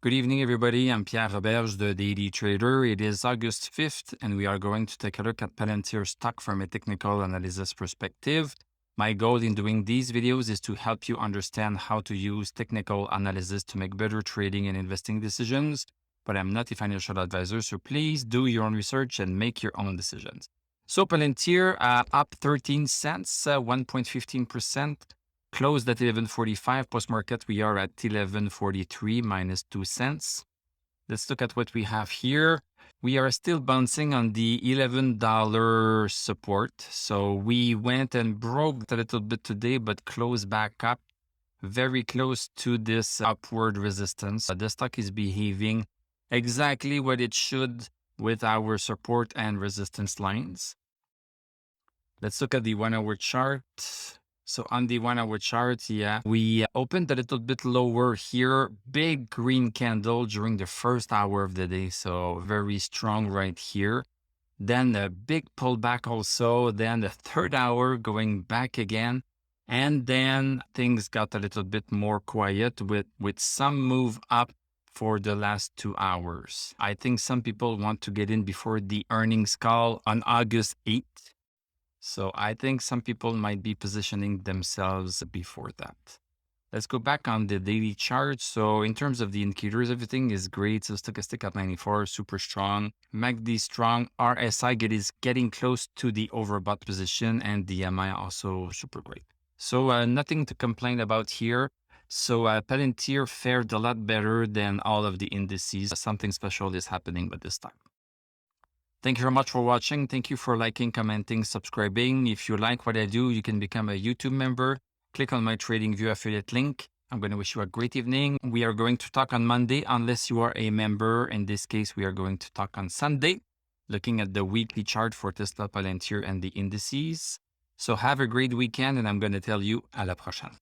Good evening, everybody. I'm Pierre Roberge, the Daily Trader. It is August 5th, and we are going to take a look at Palantir Stock from a technical analysis perspective. My goal in doing these videos is to help you understand how to use technical analysis to make better trading and investing decisions. But I'm not a financial advisor, so please do your own research and make your own decisions. So Palantir up 13 cents, 1.15%. Closed at 11.45. Post-market, we are at 11.43, minus 2 cents. Let's look at what we have here. We are still bouncing on the $11 support. So we went and broke a little bit today, but closed back up very close to this upward resistance. The stock is behaving exactly what it should with our support and resistance lines. Let's look at the 1 hour chart. So on the 1 hour chart, we opened a little bit lower here, big green candle during the first hour of the day. So very strong right here. Then a big pullback also, then the third hour going back again. And then things got a little bit more quiet with some move up for the last 2 hours. I think some people want to get in before the earnings call on August 8th. So I think some people might be positioning themselves before that. Let's go back on the daily chart. So in terms of the indicators, everything is great. So stochastic at 94, super strong. MACD strong. RSI is getting close to the overbought position, and the MI also super great. So nothing to complain about here. So Palantir fared a lot better than all of the indices. Something special is happening with this stock. Thank you very much for watching. Thank you for liking, commenting, subscribing. If you like what I do, you can become a YouTube member. Click on my TradingView affiliate link. I'm going to wish you a great evening. We are going to talk on Monday, unless you are a member. In this case, we are going to talk on Sunday, looking at the weekly chart for Tesla, Palantir, and the indices. So have a great weekend, and I'm going to tell you à la prochaine.